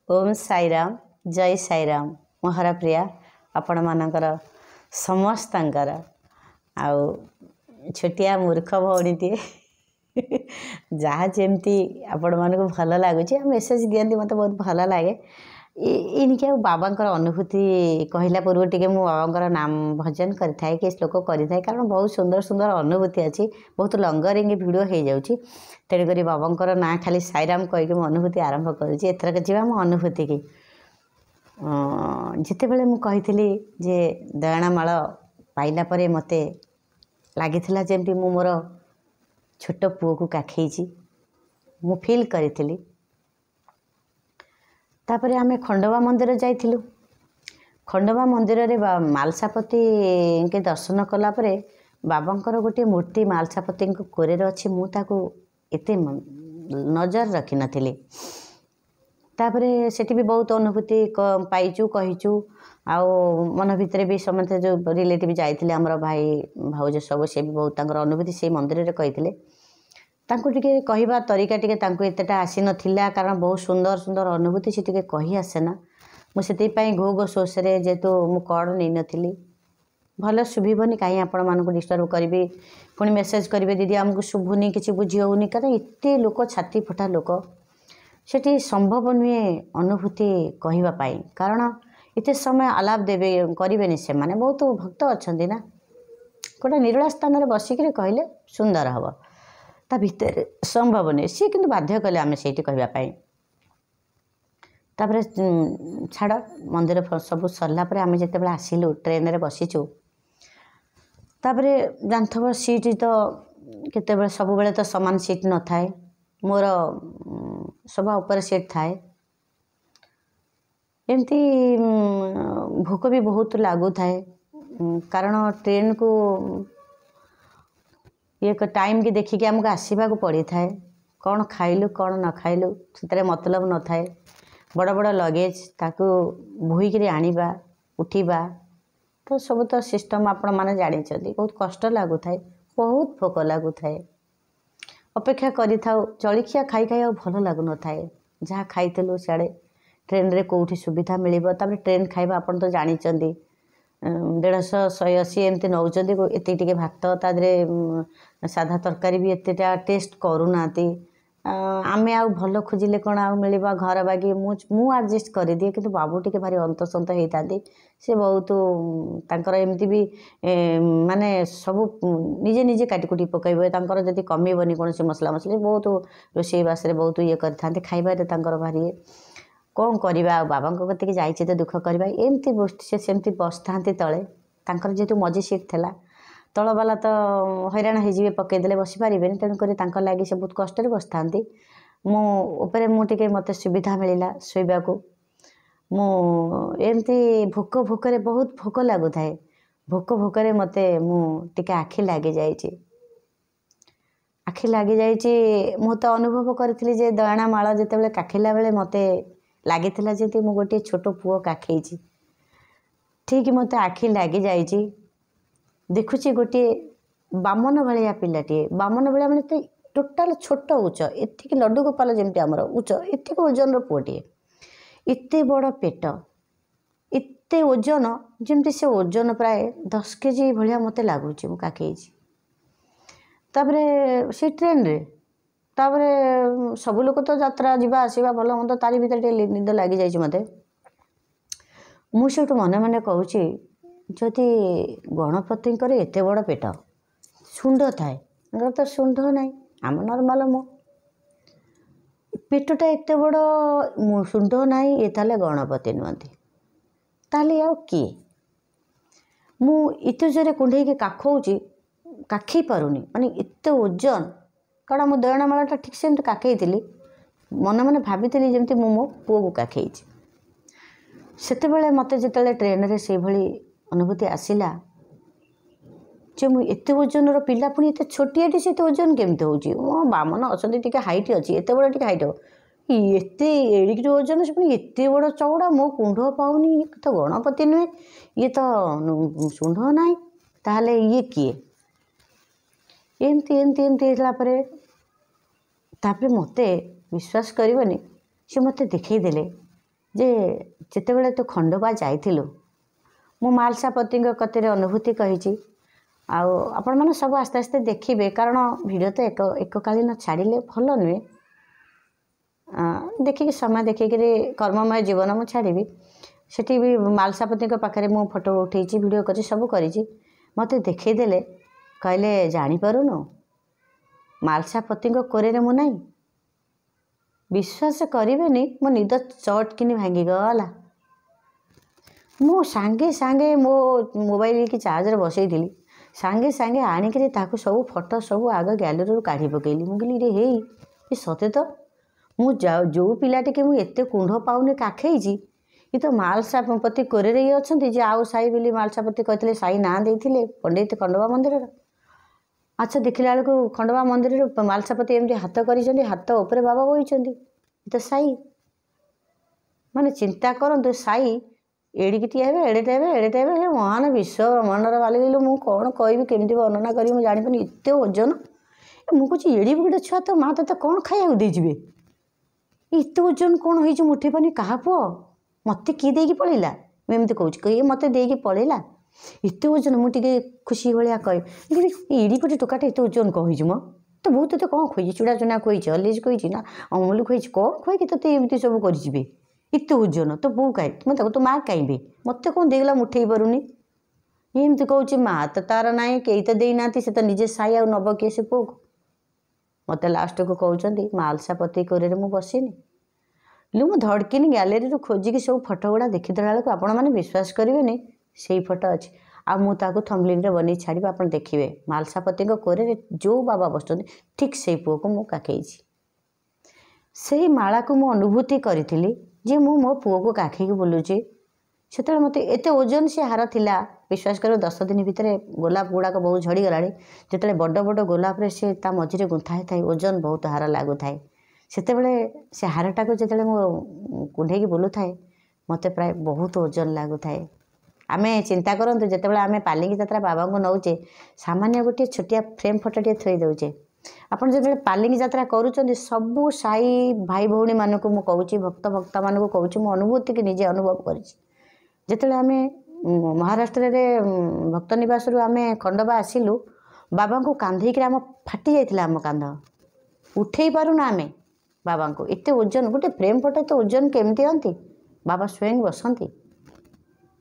ओम साईराम जय साईराम मोहरा प्रिया आपण मानकर समस्तंकर आउ छोटिया मूर्ख भौणीटे जहाँ जमती आपण मानक भल लगुच मेसेज दिखती मत बहुत भल लगे इनिके बाबांकर अनुभूति कहला पूर्व टे मु बाबांकर नाम भजन करें कि श्लोक करें कारण बहुत सुंदर सुंदर अनुभूति अच्छी बहुत लंगरिंग भिडियो हो जाऊँगी तेणुक बाबांकर ना खाली साईराम कहीकि मु अनुभूति आरंभ करुँच एथरक जा मो अनुभूति की जिते बड़े मु कही जे दयाणामाल पाइला परे मते लगी जमती मु मोर छोट पुओ को काखेची मु फील करी तापरे आमे खंडवा मंदिर जाइथिलु खंडवा मंदिर रे मालसापति के दर्शन कला परे बाबांकर गोटे मूर्ति मालसापति कोरे अच्छी मु ताको एते नजर रखी नथिली तापरे सेठी भी बहुत अनुभूति पाइचु कहिचु आउ मन भितर भी समस्त जो रिलेटिव जाइथिले हमर भाई भाउज सब से भी बहुत तांकर अनुभूति से मंदिर रे कहिथिले तांको टिके कहिबा तरीका टिके तांको एतेटा आसी नथिला कारण बहुत सुंदर सुंदर अनुभूति से टिके कहि आसेना मु सेति पई घो घो सोस रे जेतु मु कॉर्ड नै नथिली भल शुभिबनी कहीं आपण मानको डिस्टर्ब करी पुणी मेसेज करेंगे दीदी आमको शुभुनी किसी बुझी होनी कारण एत लोक छाती फटा लोक सेठी संभव नुहे अनुभूति कहवाई कारण एत समय आलाप देवे करेनि से माने बहुत भक्त अच्छा ना गोटे निरला स्थान में बसिक कहले सुंदर हम ता भितर संभव नहीं सी कि बाध्य कले आम से कहवाई तापर छाड़ मंदिर सब सरला आम जिते आसिलु ट्रेन रे बसीचु तापर जानथब सीट तो केते सब बेले तो सामान सीट न थाए मोर सभा ऊपर सीट थाए एमती भोक भी बहुत लागू थाए कारण ट्रेन को ये टाइम की देखिकी आमको आसवा को पड़ी थाए कौन खाइलु कौन न खाइलु से मतलब न थाए बड़ बड़ लगेज ताकू बोहिक आनिबा उठिबा तो सब तो सिस्टम आपण मैंने जानी बहुत कष्ट लगू थाए बहुत भोक लगू थाए अपेक्षा करी थाउ जलिखिया खाई खाई भल लगुन थाए जहाँ खाइलु सियाड़े ट्रेन रे कोठी सुविधा मिलिबो तापर ट्रेन खाइबा आपण तो जानी 150 180 एमती नौचंदी एते टिके भात तादरे साधा तरकारी भी एतेटा टेस्ट करूनाती आमे आ भल खोजिले कौन आ मिलवा घर बागी मु एडजस्ट कर दिए कि बाबू टिके भारी अंतसंत होता से बहुत तांकर एमती भी माने सब निजे निजे काटिकुटी पकईबे तांकर जदि कमीबनी कौन से मसला मसली बहुत रोषे बास बहुत ये करते खाइबारे तांकर भारी कौन करवा बाबा कतिक जाइए तो दुख करवा एमती से सेमती बस था तले तांकर जेहेतु मझी सीट थला तल वाला तो हैरान हो पकईदे बसीपारे तेणुक लगे से बहुत कष्ट बस था मुझे मुझे मत सुविधा मिलला शोवा को मुमती भोक भोकर बहुत भोक लगू थाए भोक भोकर मत मुझे आखि लगी जाइए आखि लगी जाइए मु तो अनुभव करी दयाणामाल जिते काखिला बेले मत लगी जी मु गोटे छोट पुओ काखे ठीक मत आखि लगी जाइए देखुची गोटे बामन भाया पिलाटे बामन भाया मैंने तो टोटाल छोट उच्च एतिक लड्डू गोपाल जमी आमर उच्च एतिक ओजन पुओटे एत बड़ पेट एत ओजन जमती से ओजन प्राय 10 केजी भाया मत लगुच काखे से ट्रेन रे तापर सब लोग तो यात्रा जावा आसवा भल मत तारी भर निद लगी जाइए मत मुझे मन मन कहूँ जदि गणपति एत बड़ पेट शुंड थाए तो शुंड ना आम नर्माल मो पेटटा एत बड़ शुंड ना ये ताले गणपति नुहति ताले आ किए मु एत जोरे कुंडे काखौची काखी पारुनी माने एत ओजन कारण मो दयाणामालटा ठीक से काखई मन मन भाभी जमी मो पुओ को काखे सेते मत जिते ट्रेन रे से भली अनुभूति आसला जे मुझे एत ओजन पिला पुणी एत छोटियाटी से ओजन केमती हो बामन अच्छा हाइट अच्छी एत बड़ा टे हाइट एत एड़िक ओजन से पुणी एत बड़ चौड़ा मो कुंड पाऊनी ये तो गणपति नुहे ये तो शुंड ना ताहले ये किए एमती एमती एमती तापर मत विश्वास करनी से मत देखईदेले जे जितेबाला तू खंडोबा जाइलु मु मालसापति कतिर अनुभूति कही आपण मैंने सब आस्ते आस्ते देखिए कारण भिड तो एककालीन छाड़े भल नुहे देखिए समय देखिए कर्ममय जीवन मुझे छाड़ी सेठी भी मालसापति पाखे मु फोटो उठे वीडियो कर सब कर मत देखईदे कहले जापारुनु मालसापति कोरे मु ना विश्वास करेनि मो निद चटकिनी भांगीगला मु सांगे सांगे मो मोबाइल की चार्जर बसई सांगे सांगे आणिकी सब फोटो सब आग गैलरी काढ़ी पकईली मुझे रे हे ये सते तो मु जो पिलाटी के मुझे कुंड पाऊनी काखेई ये तो मालसापति कोरे ये अच्छा जे आउ साई बोली मालसापति कहते साई ना देते पंडित खंडोबा मंदिर अच्छा देखला बेलू खंडोबा मंदिर मालसापति एमती हाथ कर हाथ उपर बाबा बही तो साई माने चिंता करूँ साई एड़िकी टीए एड़ेटे एड़ेटे महान विश्व ब्रह्मांडर बालिलु मु कौन कहि केमती वर्णना करी मुझे जानी एत ओजन मुझे एड़ी गोटे छुआ तो माँ तो कौन खाया देजे एत ओजन कौन हो मुठे पानी क्या पुओ मत किए देकी पलैला मुझे कहूँ कही मत देकी पलैला एत ओजन मुझे खुशी भाया कह एड़ी गोटे टोकाटे एत ओजन कही मो तो बहुत तो कौन खुई चूड़ा चुना खुई अलीज खुई ना अमूल खुई कौन खुई तो एमती सब करे एत ओजन तो बो कहीं मैं तो माँ कहीं मत कौन देगला मुठे पारूनी एमती कहूँ माँ तो तार ना कई तो देना से तो निजे साई आ नब किए से पुओ को मत लास्ट को कहते मालसापति कोरे मु बसीनी लु मु धड़किनी गैलेरी खोजिकी सब फोटो गुड़ा देखीदेला बेलू आपण मैंने विश्वास करेंगे से फोटो अच्छी आ मुझे थंबनेल बन छाड़ी आप देखिए मालसापति कोरे जो बाबा बस ठीक से पुओ को मुझे काखेई से माला को मु अनुभूति करी जे मु मो पुओ को काखेकी बुलूची से मत एत ओजन से हार थिला विश्वास कर 10 दिन भितर गोलाप गुड़ाक बहुत झड़ी गला जो बड़ बड़ गोलाप से मझे गुंथा था ओजन बहुत हार लगु थाए से हारटा को जो मु कुंडे बुलू थाए मत प्राय बहुत ओजन लगु थाए आमे चिंता करूँ जिते आम पालिंगी यात्रा बाबा को नौचे सामान्य गोटे छोटिया फ्रेम फोटोटे थोई दौचे आपड़ जो पालिंगी यात्रा करुँच सबू साई भाई भौणी मानक मुझे भक्त भक्ता मानक कहूँ मो अनुभूति की निजे अनुभव करते आम महाराष्ट्र में भक्त निवास आम खंडोबा आसिलु बाबा को कांधे आम फाटी जाइए आम कांध उठे पारुना आम बाबा को एत ओजन गोटे फ्रेम फोटो तो ओजन केमती आंती बाबा स्वयं बसंती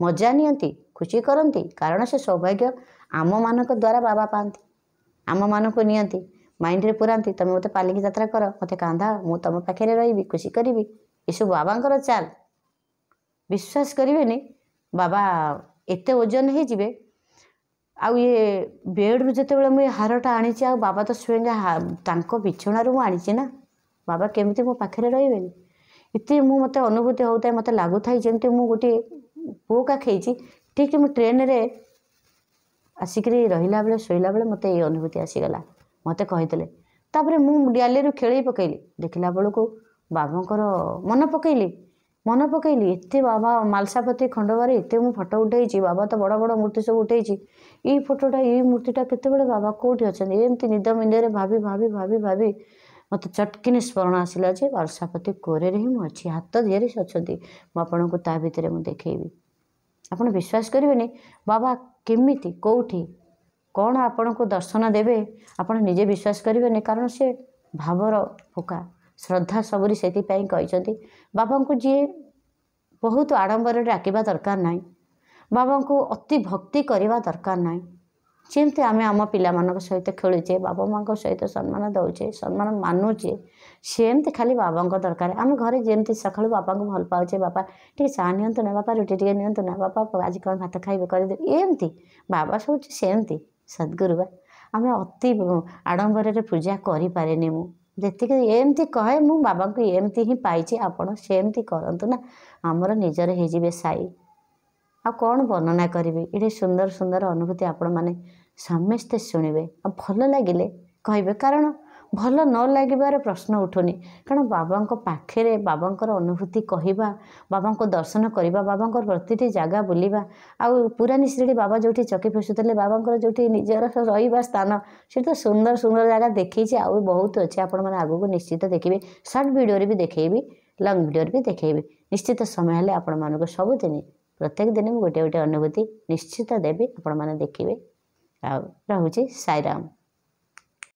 मजा नियंती खुशी करती कारण से सौभाग्य आम मान द्वारा बाबा पाती आम मान को नियंती माइंड रे पुराती तुम मत पालिकी यात्रा कर मत कांधा मु तुम पाखे रही खुशी करी ये सब बाबा चाल विश्वास करेनि बाबा एत ओजन हो जिवे आउ ये बेड रु जिते मुझे हारटा आनी आ बाबा तो स्वयं बिछणार मुझे ना बाबा केमती मो पाखे रही इतने मत अनुभूति होता है मत लगुता जमी मु गोटे पुओ काखेई ठीक मु ट्रेन रे आसिक रहा बेले शोला बेले मत ये अनुभूति आसीगला मत कहीदे तापर मु गैलेरी खेल पकईली देखला बेलू बाबांकर मन पकईली एत बाबा मालसापति खंडोबार एत मु फोटो उठे बाबा तो बड़ बड़ मूर्ति सब उठे ये फोटोटा ये मूर्तिटा केते बाबा कौटी अच्छा एमती निद मिंदे भाभी भाभी भाभी भाभी मत चटकिनी स्मरण आसला जे मालसापति कोरे ही मुझे हाथ दिहरी से अच्छा मुझे को ता भितर मुझे देखी आप विश्वास करेंगे बाबा केमिति कौटी कौन आपण को दर्शन देवे आप निजे विश्वास करेंगे कारण से भावर फोका श्रद्धा सबरी से कहते बाबा को जी बहुत आडंबर डाकिबा दरकार ना बाबा को अति भक्ति करवा दरकार ना जमती आम आम पिला सहित खेलुचे बाबा माँ सहित सम्मान दौचे सम्मान मानुचे सेमती खाली बाबा दरकार आम घरे जमती सका बाबा को भल पाचे बापा टे चा नियंतु ना बापा रुटी टे नियंतु ना बापा आज कौन भात खाइबे करदे एमती बाबा सब सेमती सद्गुरु बा आम अति आडंबर पूजा करें मुझे एमती कहे मु बाबा को एमती ही पाई आपड़ सेमती करंतु ना आमर निजर हो साई आ कौन वर्णना करी ये सुंदर सुंदर अनुभूति आपण मैंने समस्ते शुणे आ भल लगिले कहे कारण भल न लगे प्रश्न उठुनी कारण बाबा पाखे बाबा अनुभूति कहवा बाबा दर्शन करवा बाबा प्रति जगह बुलवा आउ पुरानी श्रीडी बाबा जो चकी फेसुले बाबा जो निजर रहा स्थान से तो सुंदर सुंदर जगह देखी आउ बहुत अच्छे आपण मैंने आगू निश्चित देखिए सर्ट वीडियो भी देखी ଲଙ୍ଗ୍ ଭିଡ଼ିଓରେ ବି ଦେଖେଇବି। ନିଶ୍ଚିତ ସମୟ ହେଲେ ଆପଣମାନଙ୍କୁ ସବୁଦିନ ପ୍ରତ୍ୟେକ ଦିନ ମୁଁ ଗୋଟେ ଗୋଟେ ଅନୁଭୂତି ନିଶ୍ଚିତ ଦେବି, ଆପଣମାନେ ଦେଖିବେ। ଆଉ ରହୁଛି ସାଇରାମ।